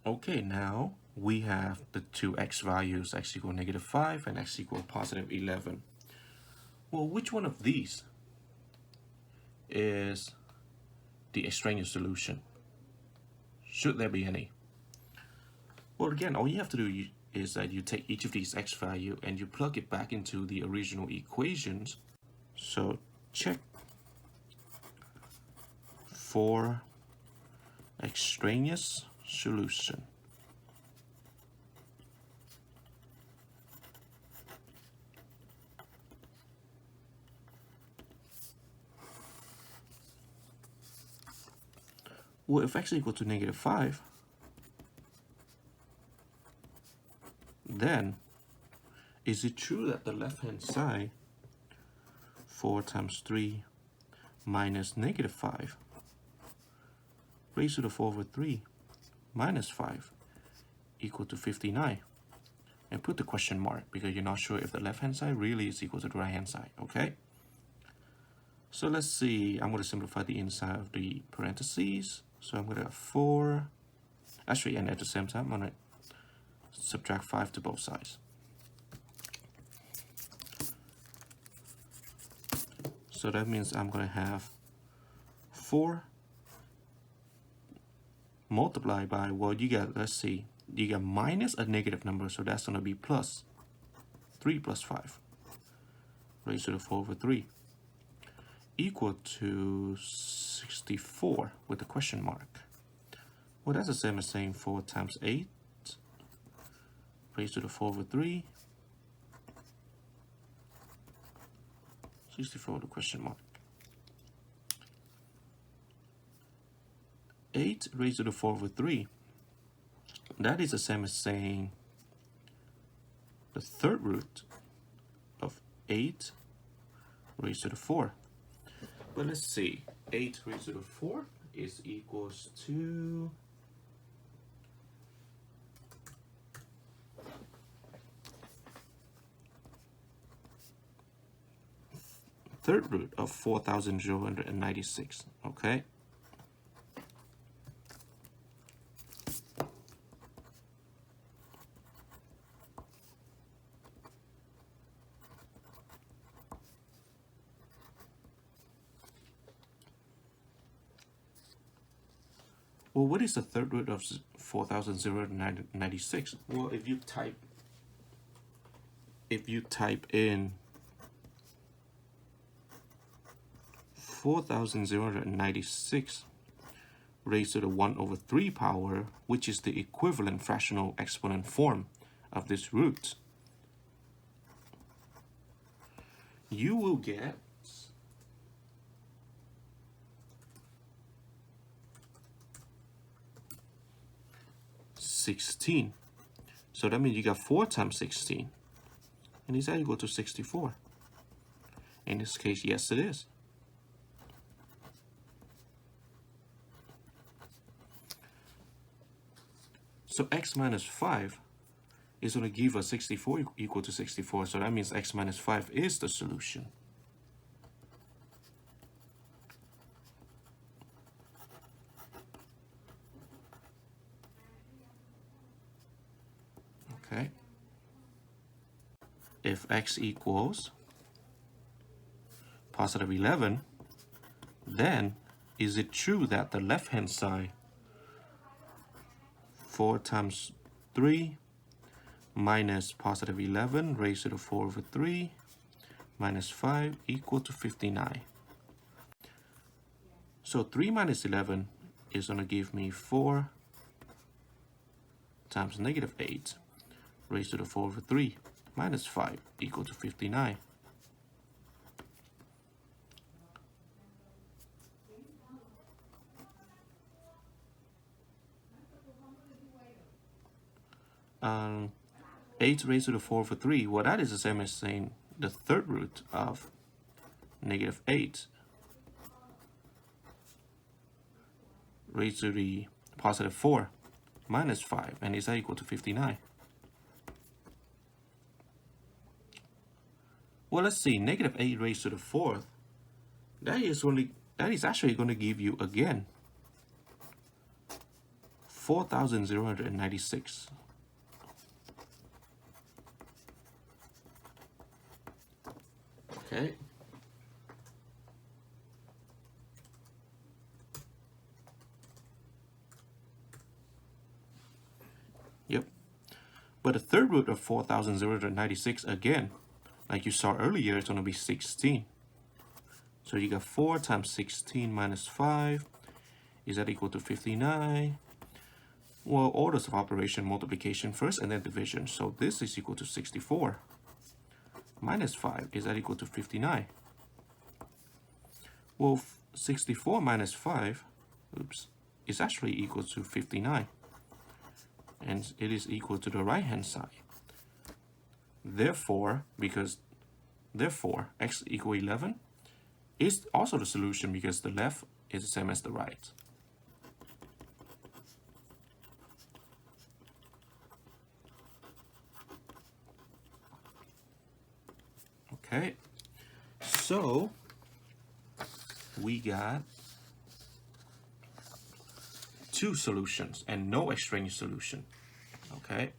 Okay, now we have the two x values, x equal -5 and x equal +11. Well, which one of these is the extraneous solution? Should there be any? Well, again, all you have to do is that you take each of these x value and you plug it back into the original equations. So check for extraneous solution. Well, if x equal to -5, then is it true that the left-hand side, 4 times 3 minus -5 raised to the 4/3 minus 5 equal to 59? And put the question mark because you're not sure if the left-hand side really is equal to the right-hand side, okay? So let's see, I'm going to simplify the inside of the parentheses. So I'm going to have 4, actually, and at the same time, I'm going to subtract 5 to both sides. So that means I'm going to have 4 multiplied by, well, you get, let's see, you get minus a negative number, so that's going to be plus 3 plus 5 raised to the 4/3 equal to 64 with a question mark. Well, that's the same as saying 4 times 8 raised to the 4/3, 64 with a question mark. 8 raised to the 4/3, that is the same as saying the third root of 8 raised to the 4. But let's see, 8 raised to the 4 is equals to third root of 4,096, okay? Well, what is the third root of 4,096? Well, if you type in 4,096 raised to the 1/3 power, which is the equivalent fractional exponent form of this root, you will get 16. So that means you got 4 times 16. And is that equal to 64? In this case, yes, it is. So x minus 5 is going to give us 64 equal to 64. So that means x minus 5 is the solution. Okay. If x equals +11, then is it true that the left-hand side, 4 times 3 minus +11 raised to the 4/3 minus 5 equal to 59? So 3 minus 11 is going to give me 4 times -8 raised to the 4/3 minus 5 equal to 59. Um, 8 raised to the 4/3, well, that is the same as saying the third root of -8 raised to the +4 minus 5, and is that equal to 59? Well, let's see, -8 raised to the 4th, that is actually going to give you, again, 4,096. Okay. Yep. But the third root of 4,096, again, like you saw earlier, it's going to be 16. So you got 4 times 16 minus 5. Is that equal to 59? Well, orders of operation, multiplication first and then division. So this is equal to 64. Minus 5, is that equal to 59? Well, 64 minus 5, is actually equal to 59. And it is equal to the right-hand side. Therefore, x equal 11 is also the solution because the left is the same as the right. Okay, so we got 2 solutions and no extraneous solution. Okay.